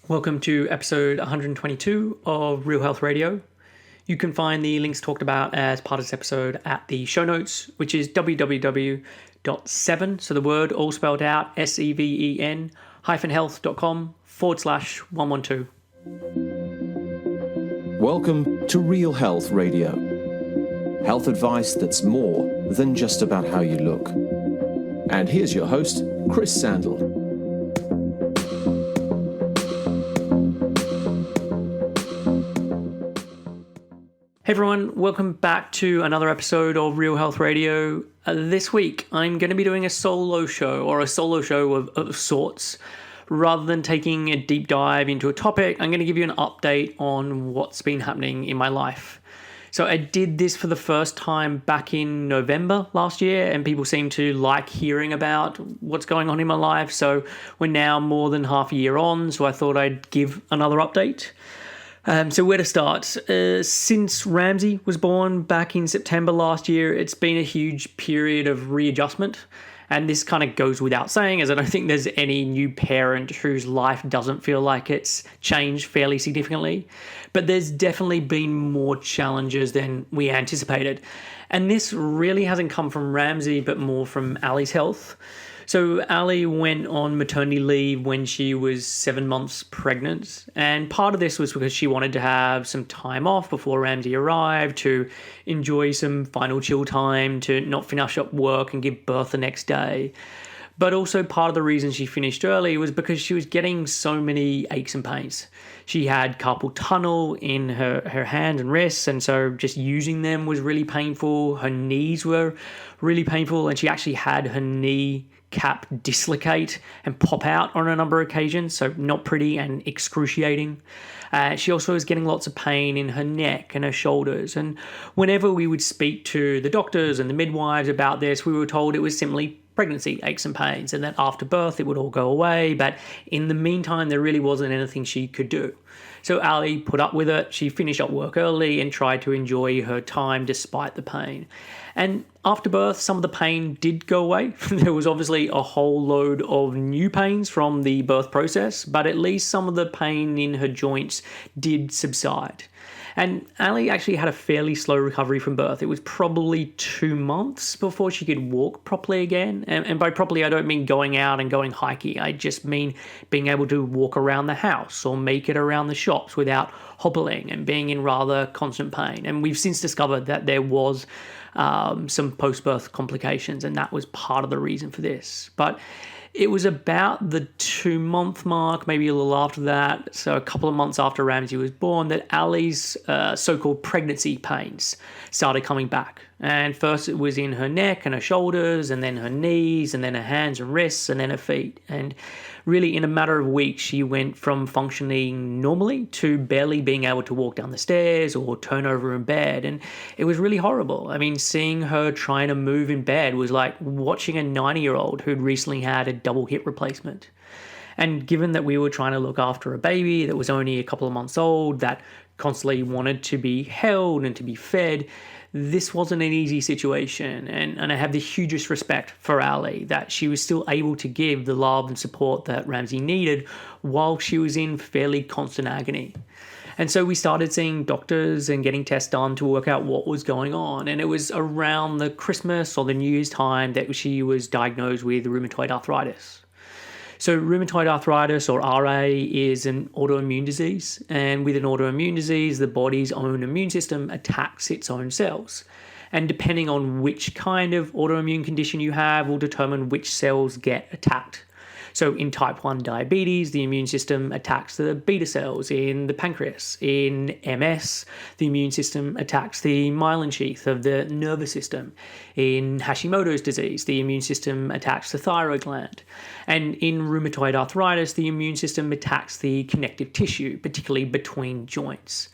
Welcome to episode 122 of Real Health Radio. You can find the links talked about as part of this episode at the show notes, which is www.7, so the word all spelled out, SEVEN health.com/112. Welcome to Real Health Radio. Health advice that's more than just about how you look. And here's your host, Chris Sandel. Hey everyone, welcome back to another episode of Real Health Radio. This week, I'm going to be doing a solo show of sorts. Rather than taking a deep dive into a topic, I'm going to give you an update on what's been happening in my life. So I did this for the first time back in November last year, and people seem to like hearing about what's going on in my life. So we're now more than half a year on, so I thought I'd give another update. So where to start? Since Ramsay was born back in September last year, it's been a huge period of readjustment. And this kind of goes without saying, as I don't think there's any new parent whose life doesn't feel like it's changed fairly significantly. But there's definitely been more challenges than we anticipated. And this really hasn't come from Ramsay, but more from Ali's health. So Ali went on maternity leave when she was 7 months pregnant, and part of this was because she wanted to have some time off before Ramsay arrived, to enjoy some final chill time, to not finish up work and give birth the next day. But also part of the reason she finished early was because she was getting so many aches and pains. She had carpal tunnel in her hand and wrists, and so just using them was really painful. Her knees were really painful, and she actually had her knee cap dislocate and pop out on a number of occasions, so not pretty and excruciating. She also was getting lots of pain in her neck and her shoulders, and whenever we would speak to the doctors and the midwives about this, we were told it was simply pregnancy aches and pains, and that after birth it would all go away, but in the meantime there really wasn't anything she could do. So Ali put up with it. She finished up work early and tried to enjoy her time despite the pain. And after birth, some of the pain did go away. There was obviously a whole load of new pains from the birth process, but at least some of the pain in her joints did subside. And Ali actually had a fairly slow recovery from birth. It was probably 2 months before she could walk properly again. And by properly, I don't mean going out and going hiking. I just mean being able to walk around the house or make it around the shops without hobbling and being in rather constant pain. And we've since discovered that there was some post-birth complications, and that was part of the reason for this. But it was about the 2 month mark, maybe a little after that, so a couple of months after Ramsay was born, that Ali's so-called pregnancy pains started coming back. And first it was in her neck and her shoulders, and then her knees, and then her hands and wrists, and then her feet. And really in a matter of weeks, she went from functioning normally to barely being able to walk down the stairs or turn over in bed. And it was really horrible. I mean, seeing her trying to move in bed was like watching a 90-year-old who'd recently had a double hip replacement. And given that we were trying to look after a baby that was only a couple of months old, that constantly wanted to be held and to be fed, this wasn't an easy situation. And I have the hugest respect for Ali, that she was still able to give the love and support that Ramsay needed while she was in fairly constant agony. And so we started seeing doctors and getting tests done to work out what was going on. And it was around the Christmas or the New Year's time that she was diagnosed with rheumatoid arthritis. So rheumatoid arthritis, or RA, is an autoimmune disease. And with an autoimmune disease, the body's own immune system attacks its own cells. And depending on which kind of autoimmune condition you have will determine which cells get attacked. So in type 1 diabetes, the immune system attacks the beta cells in the pancreas. In MS, the immune system attacks the myelin sheath of the nervous system. In Hashimoto's disease, the immune system attacks the thyroid gland. And in rheumatoid arthritis, the immune system attacks the connective tissue, particularly between joints.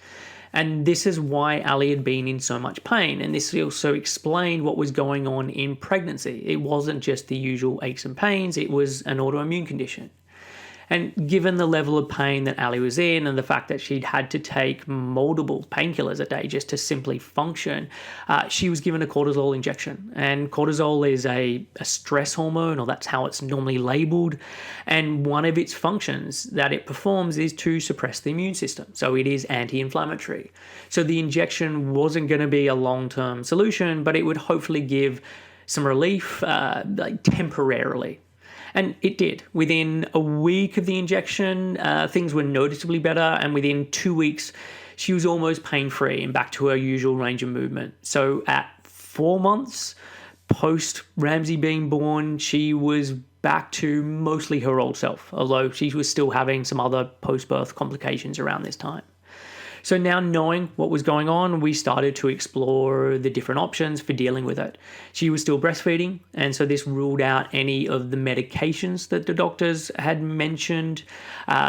And this is why Ali had been in so much pain. And this also explained what was going on in pregnancy. It wasn't just the usual aches and pains, it was an autoimmune condition. And given the level of pain that Ali was in and the fact that she'd had to take multiple painkillers a day just to simply function, she was given a cortisol injection. And cortisol is a stress hormone, or that's how it's normally labeled. And one of its functions that it performs is to suppress the immune system. So it is anti-inflammatory. So the injection wasn't going to be a long-term solution, but it would hopefully give some relief, like temporarily. And it did. Within a week of the injection, things were noticeably better. And within 2 weeks, she was almost pain-free and back to her usual range of movement. So at 4 months post Ramsay being born, she was back to mostly her old self, although she was still having some other post-birth complications around this time. So now, knowing what was going on, we started to explore the different options for dealing with it. She was still breastfeeding, and so this ruled out any of the medications that the doctors had mentioned.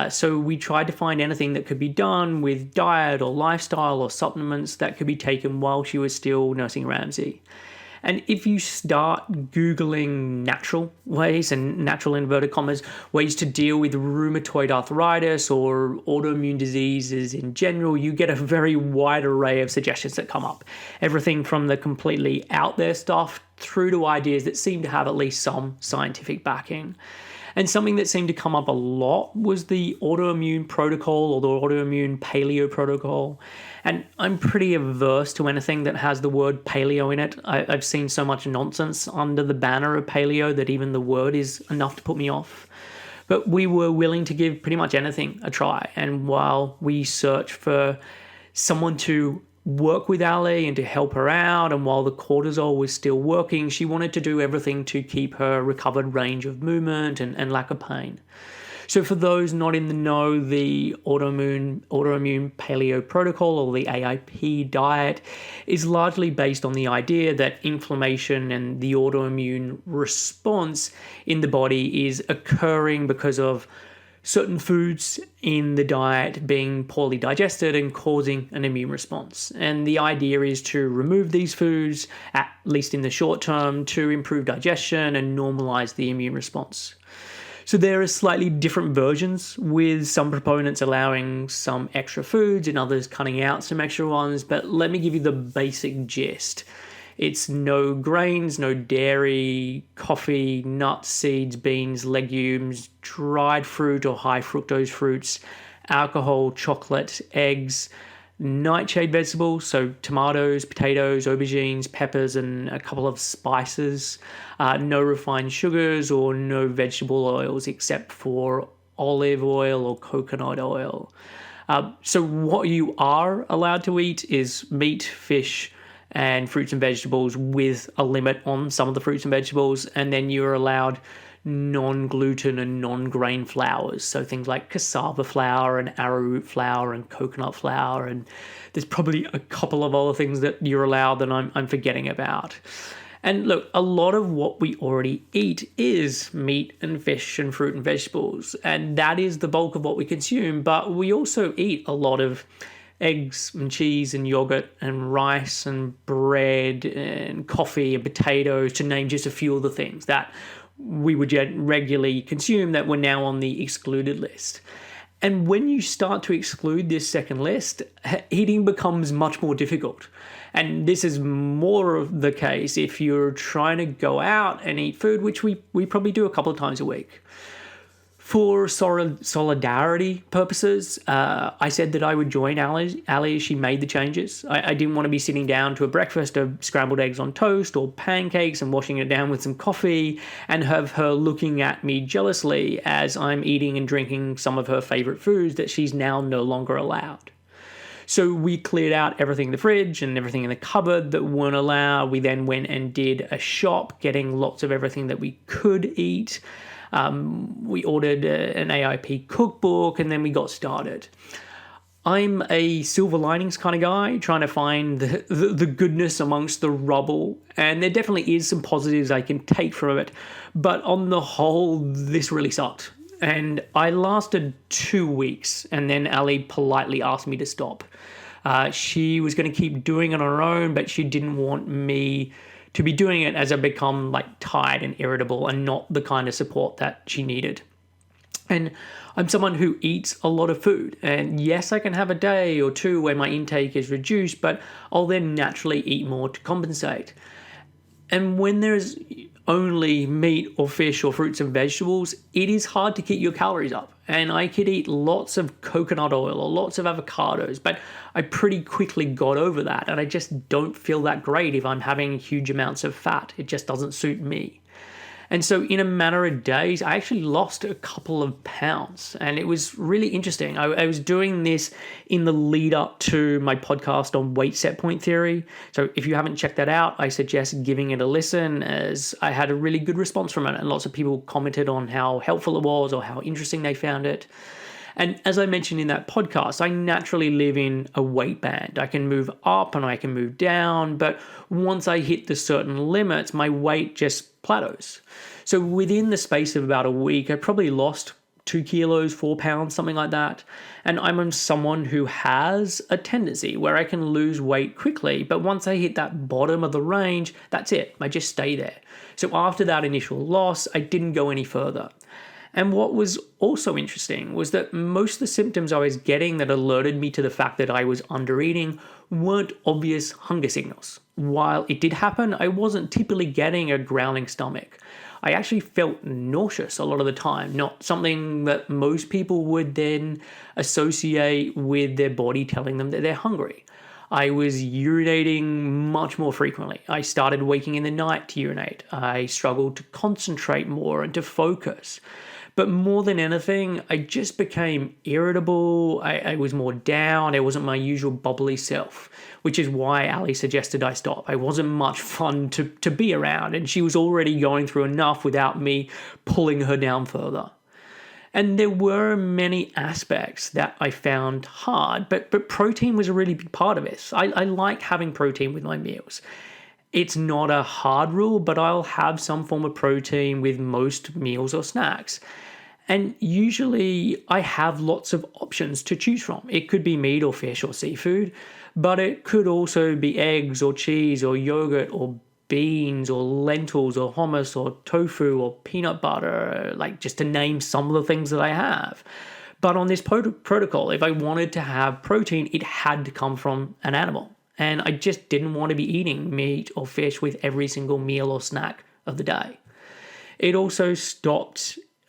So we tried to find anything that could be done with diet or lifestyle or supplements that could be taken while she was still nursing Ramsay. And if you start Googling natural ways, and natural inverted commas, ways to deal with rheumatoid arthritis or autoimmune diseases in general, you get a very wide array of suggestions that come up. Everything from the completely out there stuff through to ideas that seem to have at least some scientific backing. And something that seemed to come up a lot was the autoimmune protocol, or the autoimmune paleo protocol. And I'm pretty averse to anything that has the word paleo in it. I've seen so much nonsense under the banner of paleo that even the word is enough to put me off. But we were willing to give pretty much anything a try. And while we searched for someone to work with Ali and to help her out, and while the cortisol was still working, she wanted to do everything to keep her recovered range of movement and lack of pain. So for those not in the know, the autoimmune paleo protocol, or the AIP diet, is largely based on the idea that inflammation and the autoimmune response in the body is occurring because of certain foods in the diet being poorly digested and causing an immune response. And the idea is to remove these foods, at least in the short term, to improve digestion and normalize the immune response. So there are slightly different versions, with some proponents allowing some extra foods and others cutting out some extra ones, but let me give you the basic gist. It's no grains, no dairy, coffee, nuts, seeds, beans, legumes, dried fruit or high fructose fruits, alcohol, chocolate, eggs, nightshade vegetables, so tomatoes, potatoes, aubergines, peppers, and a couple of spices. No refined sugars or no vegetable oils except for olive oil or coconut oil. So what you are allowed to eat is meat, fish, and fruits and vegetables, with a limit on some of the fruits and vegetables. And then you're allowed non-gluten and non-grain flours, so things like cassava flour and arrowroot flour and coconut flour, and there's probably a couple of other things that you're allowed that I'm forgetting about. And look, a lot of what we already eat is meat and fish and fruit and vegetables, and that is the bulk of what we consume, but we also eat a lot of eggs and cheese and yogurt and rice and bread and coffee and potatoes, to name just a few of the things that we would regularly consume that were now on the excluded list. And when you start to exclude this second list, eating becomes much more difficult. And this is more of the case if you're trying to go out and eat food, which we probably do a couple of times a week. For solidarity purposes, I said that I would join Ali as she made the changes. I didn't want to be sitting down to a breakfast of scrambled eggs on toast or pancakes and washing it down with some coffee, and have her looking at me jealously as I'm eating and drinking some of her favorite foods that she's now no longer allowed. So we cleared out everything in the fridge and everything in the cupboard that weren't allowed. We then went and did a shop, getting lots of everything that we could eat. We ordered an AIP cookbook, and then we got started. I'm a silver linings kind of guy, trying to find the goodness amongst the rubble, and there definitely is some positives I can take from it, but on the whole, this really sucked. And I lasted 2 weeks, and then Ali politely asked me to stop. She was going to keep doing it on her own, but she didn't want me to be doing it as I become tired and irritable and not the kind of support that she needed. And I'm someone who eats a lot of food. And yes, I can have a day or two where my intake is reduced, but I'll then naturally eat more to compensate. And when there's only meat or fish or fruits and vegetables, it is hard to keep your calories up. And I could eat lots of coconut oil or lots of avocados, but I pretty quickly got over that. And I just don't feel that great if I'm having huge amounts of fat. It just doesn't suit me. And so in a matter of days, I actually lost a couple of pounds, and it was really interesting. I was doing this in the lead up to my podcast on weight set point theory. So if you haven't checked that out, I suggest giving it a listen, as I had a really good response from it, and lots of people commented on how helpful it was or how interesting they found it. And as I mentioned in that podcast, I naturally live in a weight band. I can move up and I can move down, but once I hit the certain limits, my weight just plateaus. So within the space of about a week, I probably lost 2 kilos, 4 pounds, something like that. And I'm someone who has a tendency where I can lose weight quickly, but once I hit that bottom of the range, that's it. I just stay there. So after that initial loss, I didn't go any further. And what was also interesting was that most of the symptoms I was getting that alerted me to the fact that I was undereating weren't obvious hunger signals. While it did happen, I wasn't typically getting a growling stomach. I actually felt nauseous a lot of the time, not something that most people would then associate with their body telling them that they're hungry. I was urinating much more frequently. I started waking in the night to urinate. I struggled to concentrate more and to focus. But more than anything, I just became irritable. I was more down. I wasn't my usual bubbly self, which is why Ali suggested I stop. I wasn't much fun to be around, and she was already going through enough without me pulling her down further. And there were many aspects that I found hard, but protein was a really big part of it. I like having protein with my meals. It's not a hard rule, but I'll have some form of protein with most meals or snacks. And usually I have lots of options to choose from. It could be meat or fish or seafood, but it could also be eggs or cheese or yogurt or beans or lentils or hummus or tofu or peanut butter, like just to name some of the things that I have. But on this protocol, if I wanted to have protein, it had to come from an animal. And I just didn't want to be eating meat or fish with every single meal or snack of the day. It also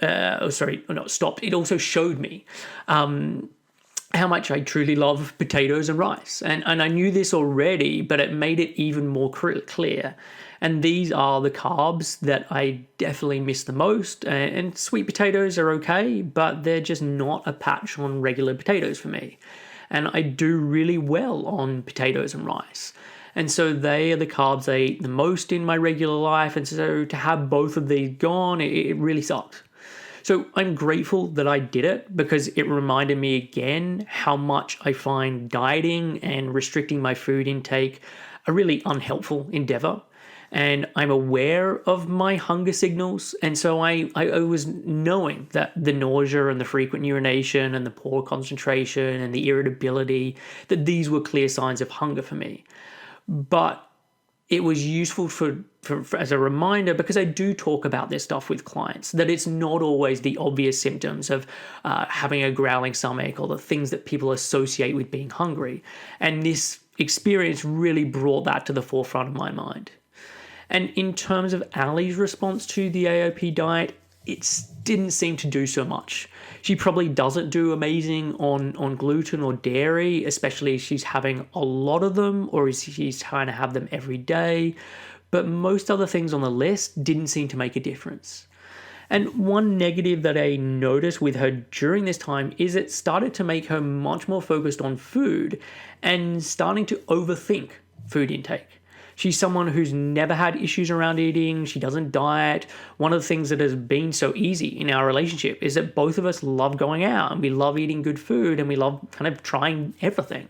it also showed me how much I truly love potatoes and rice. And I knew this already, but it made it even more clear. And these are the carbs that I definitely miss the most. And sweet potatoes are okay, but they're just not a patch on regular potatoes for me. And I do really well on potatoes and rice. And so they are the carbs I eat the most in my regular life. And so to have both of these gone, it really sucked. So I'm grateful that I did it, because it reminded me again how much I find dieting and restricting my food intake a really unhelpful endeavor. And I'm aware of my hunger signals. And so I was knowing that the nausea and the frequent urination and the poor concentration and the irritability, that these were clear signs of hunger for me. But it was useful for as a reminder, because I do talk about this stuff with clients, that it's not always the obvious symptoms of having a growling stomach or the things that people associate with being hungry. And this experience really brought that to the forefront of my mind. And in terms of Ali's response to the AOP diet, it didn't seem to do so much. She probably doesn't do amazing on gluten or dairy, especially if she's having a lot of them or if she's trying to have them every day. But most other things on the list didn't seem to make a difference. And one negative that I noticed with her during this time is it started to make her much more focused on food and starting to overthink food intake. She's someone who's never had issues around eating. She doesn't diet. One of the things that has been so easy in our relationship is that both of us love going out and we love eating good food and we love kind of trying everything.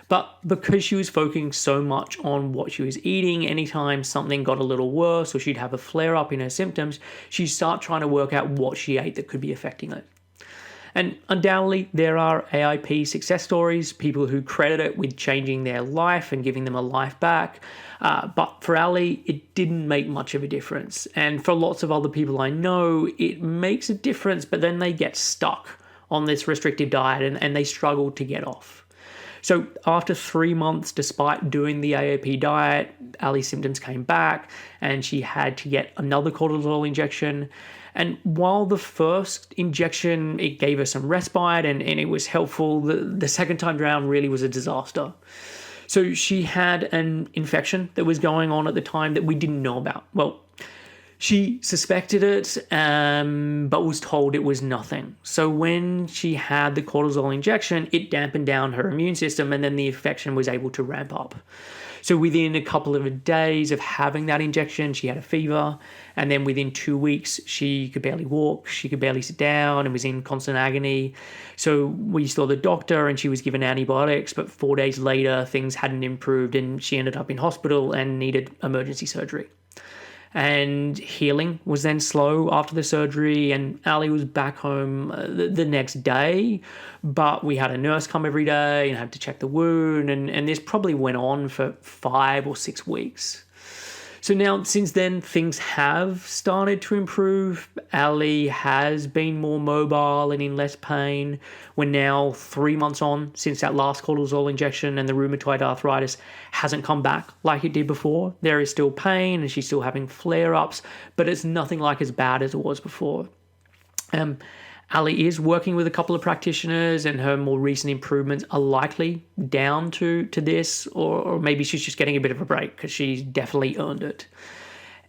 But because she was focusing so much on what she was eating, anytime something got a little worse or she'd have a flare up in her symptoms, she'd start trying to work out what she ate that could be affecting it. And undoubtedly, there are AIP success stories, people who credit it with changing their life and giving them a life back. But for Ali, it didn't make much of a difference. And for lots of other people I know, it makes a difference, but then they get stuck on this restrictive diet and they struggle to get off. So after 3 months, despite doing the AAP diet, Ali's symptoms came back and she had to get another cortisol injection. And while the first injection, it gave her some respite and it was helpful, the second time around really was a disaster. So she had an infection that was going on at the time that we didn't know about. Well, she suspected it, but was told it was nothing. So when she had the cortisol injection, it dampened down her immune system and then the infection was able to ramp up. So within a couple of days of having that injection, she had a fever. And then within 2 weeks, she could barely walk. She could barely sit down and was in constant agony. So we saw the doctor and she was given antibiotics. But 4 days later, things hadn't improved and she ended up in hospital and needed emergency surgery. And healing was then slow after the surgery, and Ali was back home the next day, but we had a nurse come every day and had to check the wound, and this probably went on for 5 or 6 weeks. So now, since then, things have started to improve. Ali has been more mobile and in less pain. We're now 3 months on since that last cortisol injection, and the rheumatoid arthritis hasn't come back like it did before. There is still pain and she's still having flare-ups, but it's nothing like as bad as it was before. Ali is working with a couple of practitioners, and her more recent improvements are likely down to this, or maybe she's just getting a bit of a break because she's definitely earned it.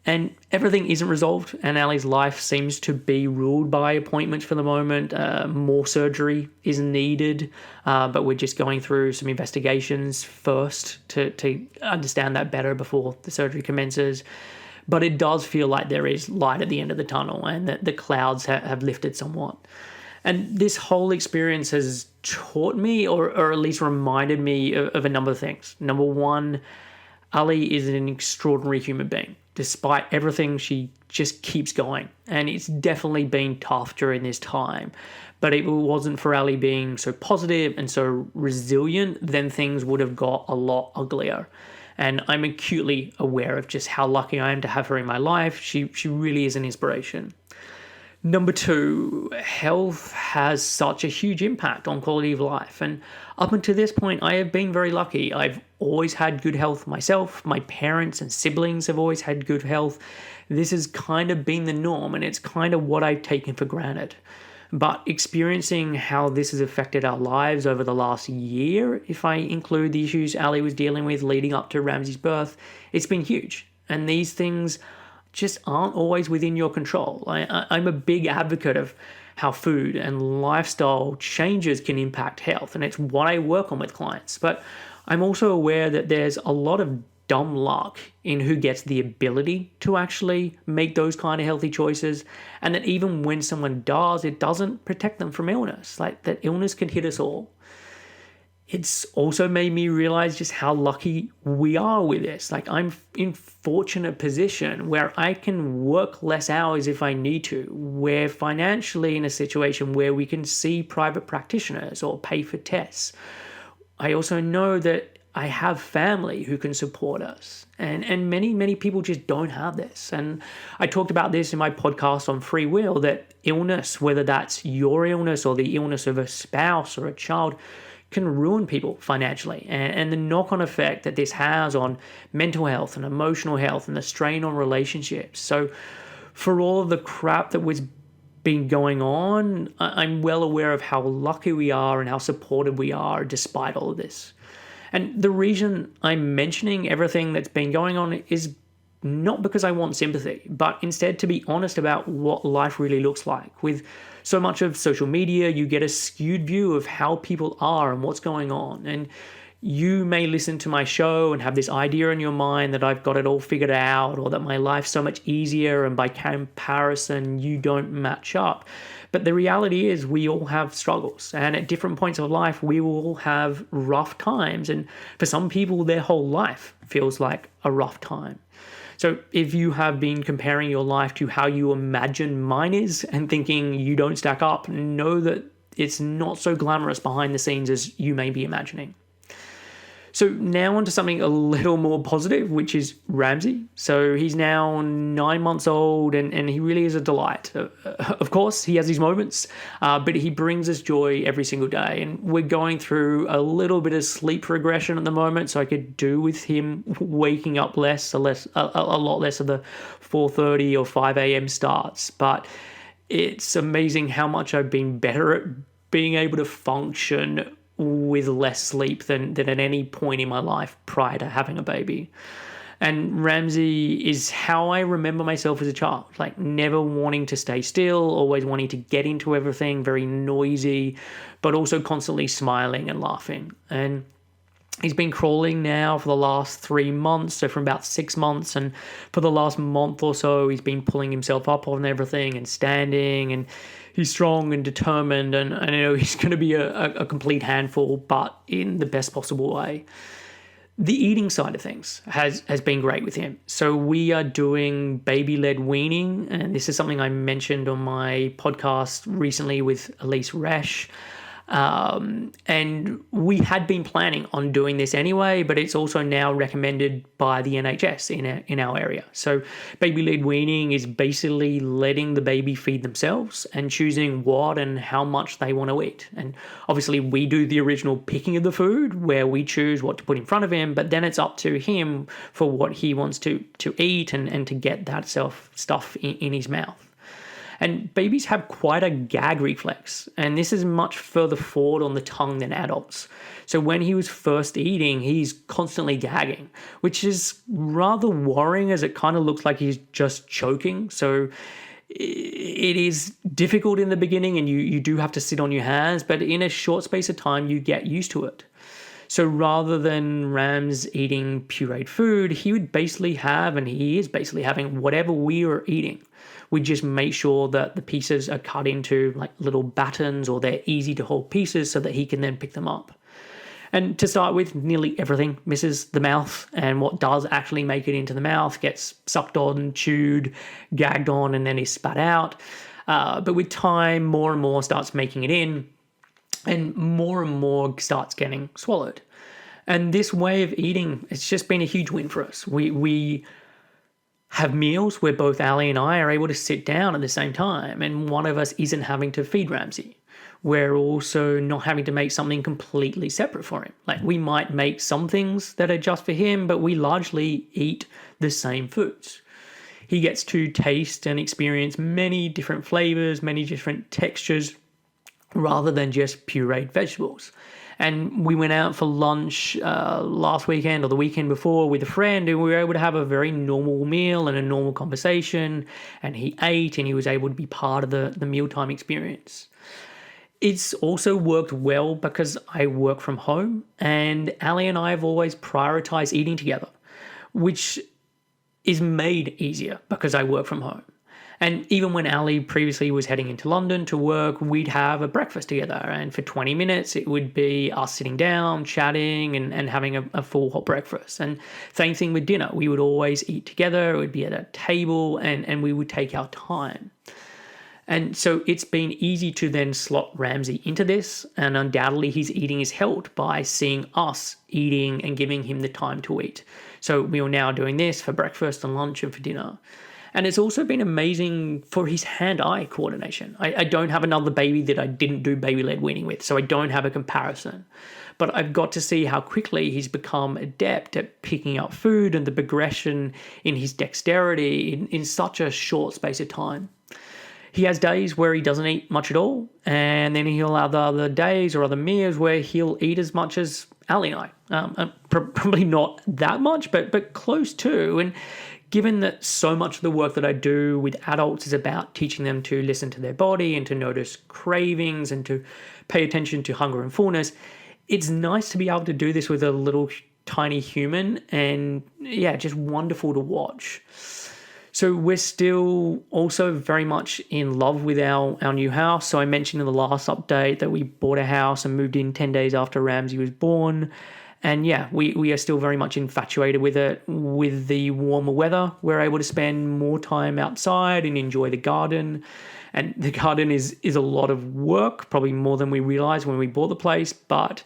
And everything isn't resolved, and Ali's life seems to be ruled by appointments for the moment. More surgery is needed, but we're just going through some investigations first to understand that better before the surgery commences. But it does feel like there is light at the end of the tunnel and that the clouds have lifted somewhat. And this whole experience has taught me, or at least reminded me of a number of things. Number one, Ali is an extraordinary human being. Despite everything, she just keeps going. And it's definitely been tough during this time. But if it wasn't for Ali being so positive and so resilient, then things would have got a lot uglier. And I'm acutely aware of just how lucky I am to have her in my life. She really is an inspiration. Number two, health has such a huge impact on quality of life. And up until this point, I have been very lucky. I've always had good health myself. My parents and siblings have always had good health. This has kind of been the norm, and it's kind of what I've taken for granted. But experiencing how this has affected our lives over the last year, if I include the issues Ali was dealing with leading up to Ramsay's birth, it's been huge. And these things just aren't always within your control. I'm a big advocate of how food and lifestyle changes can impact health, and it's what I work on with clients. But I'm also aware that there's a lot of dumb luck in who gets the ability to actually make those kind of healthy choices, and that even when someone does, it doesn't protect them from illness. Like, that illness can hit us all. It's also made me realize just how lucky we are with this. Like, I'm in fortunate position where I can work less hours if I need to. We're financially in a situation where we can see private practitioners or pay for tests. I also know that I have family who can support us. And many people just don't have this. And I talked about this in my podcast on free will, that illness, whether that's your illness or the illness of a spouse or a child, can ruin people financially. And the knock-on effect that this has on mental health and emotional health and the strain on relationships. So for all of the crap that was been going on, I'm well aware of how lucky we are and how supported we are despite all of this. And the reason I'm mentioning everything that's been going on is not because I want sympathy, but instead to be honest about what life really looks like. With so much of social media, you get a skewed view of how people are and what's going on. And you may listen to my show and have this idea in your mind that I've got it all figured out, or that my life's so much easier and by comparison you don't match up. But the reality is we all have struggles, and at different points of life we will have rough times, and for some people their whole life feels like a rough time. So if you have been comparing your life to how you imagine mine is and thinking you don't stack up, know that it's not so glamorous behind the scenes as you may be imagining. So now on to something a little more positive, which is Ramsay. So he's now 9 months old, and he really is a delight. Of course, he has these moments, but he brings us joy every single day. And we're going through a little bit of sleep regression at the moment, so I could do with him waking up a lot less of the 4:30 or 5 a.m. starts. But it's amazing how much I've been better at being able to function with less sleep than at any point in my life prior to having a baby. And Ramsay is how I remember myself as a child, like never wanting to stay still, always wanting to get into everything, very noisy, but also constantly smiling and laughing. And he's been crawling now for the last 3 months, so from about 6 months, and for the last month or so, he's been pulling himself up on everything and standing, and he's strong and determined, and I know he's going to be a complete handful, but in the best possible way. The eating side of things has been great with him. So we are doing baby-led weaning, and this is something I mentioned on my podcast recently with Elise Resch. And we had been planning on doing this anyway, but it's also now recommended by the NHS in our area. So baby-led weaning is basically letting the baby feed themselves and choosing what and how much they want to eat. And obviously we do the original picking of the food where we choose what to put in front of him, but then it's up to him for what he wants to eat and to get that stuff in his mouth. And babies have quite a gag reflex, and this is much further forward on the tongue than adults. So when he was first eating, he's constantly gagging, which is rather worrying as it kind of looks like he's just choking. So it is difficult in the beginning, and you do have to sit on your hands, but in a short space of time, you get used to it. So rather than Rams eating pureed food, he would basically have, and he is basically having, whatever we are eating. We just make sure that the pieces are cut into like little battens, or they're easy to hold pieces so that he can then pick them up. And to start with, nearly everything misses the mouth, and what does actually make it into the mouth gets sucked on, chewed, gagged on, and then is spat out. But with time, more and more starts making it in, and more starts getting swallowed. And this way of eating, it's just been a huge win for us. We have meals where both Ali and I are able to sit down at the same time, and one of us isn't having to feed Ramsay. We're also not having to make something completely separate for him. Like, we might make some things that are just for him, but we largely eat the same foods. He gets to taste and experience many different flavors, many different textures, rather than just pureed vegetables. And we went out for lunch last weekend or the weekend before with a friend, and we were able to have a very normal meal and a normal conversation, and he ate and he was able to be part of the mealtime experience. It's also worked well because I work from home, and Ali and I have always prioritized eating together, which is made easier because I work from home. And even when Ali previously was heading into London to work, we'd have a breakfast together. And for 20 minutes, it would be us sitting down, chatting, and having a full hot breakfast. And same thing with dinner. We would always eat together. It would be at a table, and we would take our time. And so it's been easy to then slot Ramsay into this. And undoubtedly, his eating is helped by seeing us eating and giving him the time to eat. So we are now doing this for breakfast and lunch and for dinner. And it's also been amazing for his hand-eye coordination. I don't have another baby that I didn't do baby-led weaning with, so I don't have a comparison. But I've got to see how quickly he's become adept at picking up food and the progression in his dexterity in such a short space of time. He has days where he doesn't eat much at all, and then he'll have other days or other meals where he'll eat as much as Ali and I. Probably not that much, but close to. And given that so much of the work that I do with adults is about teaching them to listen to their body and to notice cravings and to pay attention to hunger and fullness, it's nice to be able to do this with a little tiny human, and yeah, just wonderful to watch. So we're still also very much in love with our new house. So I mentioned in the last update that we bought a house and moved in 10 days after Ramsay was born. And yeah, we are still very much infatuated with it. With the warmer weather, we're able to spend more time outside and enjoy the garden. And the garden is a lot of work, probably more than we realized when we bought the place, but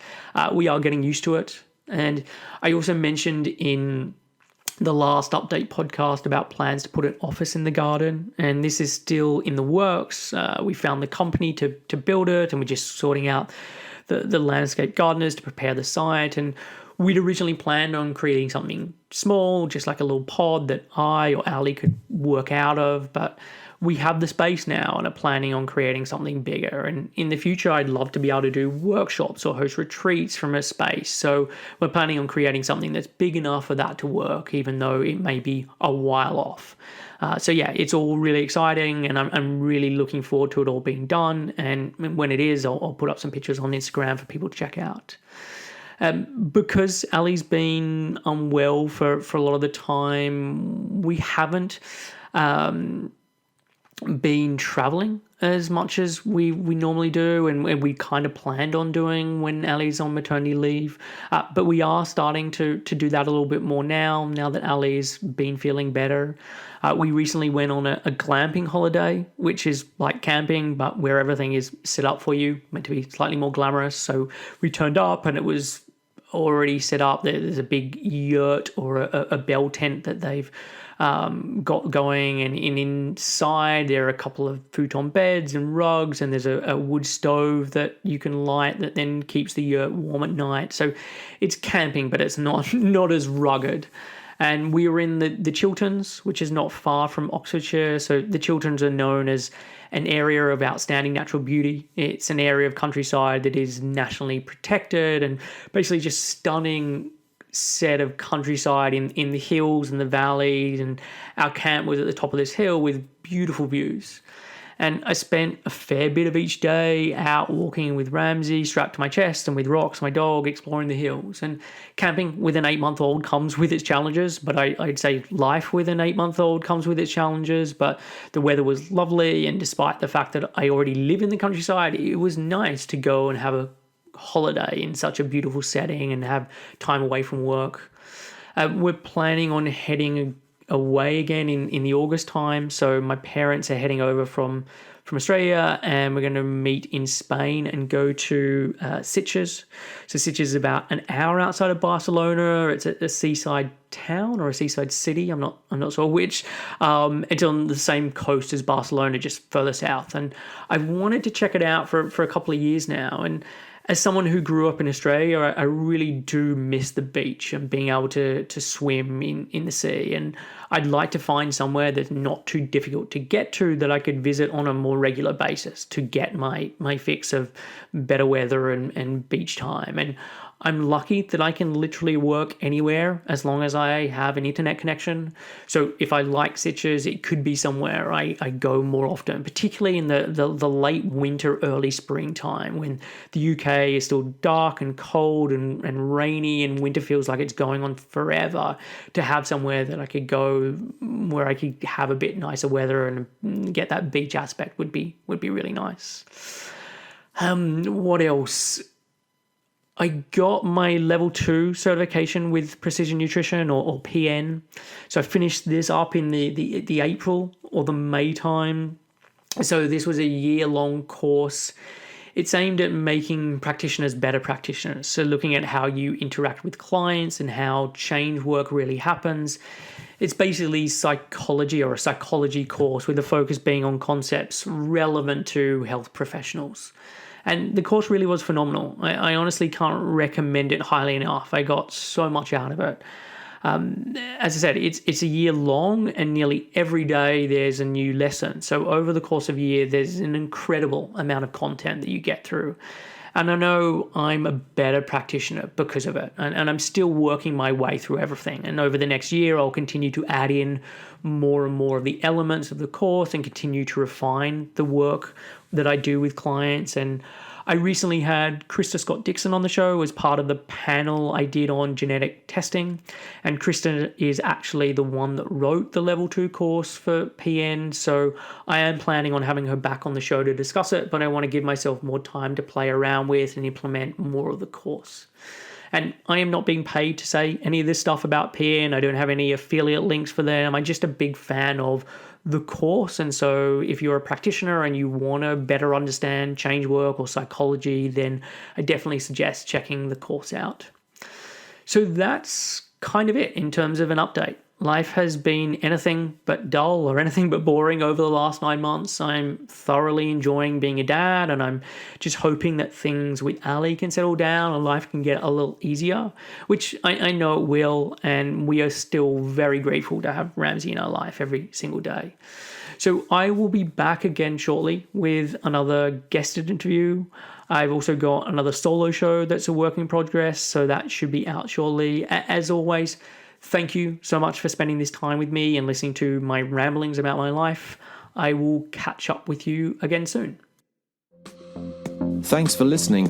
we are getting used to it. And I also mentioned in the last update podcast about plans to put an office in the garden, and this is still in the works. We found the company to build it, and we're just sorting out the landscape gardeners to prepare the site. And we'd originally planned on creating something small, just like a little pod that I or Ali could work out of, but we have the space now and are planning on creating something bigger. And in the future, I'd love to be able to do workshops or host retreats from a space. So we're planning on creating something that's big enough for that to work, even though it may be a while off. So yeah, it's all really exciting, and I'm really looking forward to it all being done. And when it is, I'll put up some pictures on Instagram for people to check out. Because Ali's been unwell for a lot of the time, we haven't been traveling as much as we normally do, and we kind of planned on doing when Ali's on maternity leave. But we are starting to do that a little bit more now that Ali's been feeling better. We recently went on a glamping holiday, which is like camping, but where everything is set up for you, meant to be slightly more glamorous. So we turned up and it was already set up. There's a big yurt or a bell tent that they've got going, and inside there are a couple of futon beds and rugs, and there's a wood stove that you can light that then keeps the yurt warm at night. So it's camping, but it's not as rugged. And we were in the Chilterns, which is not far from Oxfordshire. So the Chilterns are known as an area of outstanding natural beauty. It's an area of countryside that is nationally protected, and basically just stunning set of countryside in the hills and the valleys. And our camp was at the top of this hill with beautiful views. And I spent a fair bit of each day out walking with Ramsay strapped to my chest and with Rox, my dog, exploring the hills. And camping with an 8-month-old comes with its challenges, but I'd say life with an 8-month-old comes with its challenges. But the weather was lovely, and despite the fact that I already live in the countryside, it was nice to go and have a holiday in such a beautiful setting and have time away from work. We're planning on heading away again in the August time. So my parents are heading over from Australia, and we're going to meet in Spain and go to Sitges. So Sitges is about an hour outside of Barcelona. It's a seaside town or a seaside city. I'm not sure which. It's on the same coast as Barcelona, just further south. And I've wanted to check it out for a couple of years now. And as someone who grew up in Australia, I really do miss the beach and being able to swim in the sea. And I'd like to find somewhere that's not too difficult to get to, that I could visit on a more regular basis to get my fix of better weather and beach time. And I'm lucky that I can literally work anywhere as long as I have an internet connection. So if I like Sitges, it could be somewhere I go more often, particularly in the late winter, early springtime, when the UK is still dark and cold and rainy, and winter feels like it's going on forever. To have somewhere that I could go where I could have a bit nicer weather and get that beach aspect would be really nice. What else? I got my level 2 certification with precision nutrition or PN. So I finished this up in the April or the May time. So this was a year-long course. It's aimed at making practitioners better practitioners. So looking at how you interact with clients and how change work really happens. It's basically psychology or a psychology course with the focus being on concepts relevant to health professionals. And the course really was phenomenal. I honestly can't recommend it highly enough. I got so much out of it. As I said, it's a year long, and nearly every day there's a new lesson. So over the course of a year, there's an incredible amount of content that you get through. And I know I'm a better practitioner because of it. And I'm still working my way through everything. And over the next year, I'll continue to add in more and more of the elements of the course and continue to refine the work that I do with clients. And I recently had Krista Scott-Dixon on the show as part of the panel I did on genetic testing. And Krista is actually the one that wrote the level 2 course for PN. So I am planning on having her back on the show to discuss it, but I want to give myself more time to play around with and implement more of the course. And I am not being paid to say any of this stuff about PN. I don't have any affiliate links for them. I'm just a big fan of the course. And so if you're a practitioner and you want to better understand change work or psychology, then I definitely suggest checking the course out. So that's kind of it in terms of an update. Life has been anything but dull or anything but boring over the last 9 months. I'm thoroughly enjoying being a dad, and I'm just hoping that things with Ali can settle down and life can get a little easier, which I know it will, and we are still very grateful to have Ramsay in our life every single day. So I will be back again shortly with another guested interview. I've also got another solo show that's a work in progress, so that should be out shortly. As always, thank you so much for spending this time with me and listening to my ramblings about my life. I will catch up with you again soon. Thanks for listening.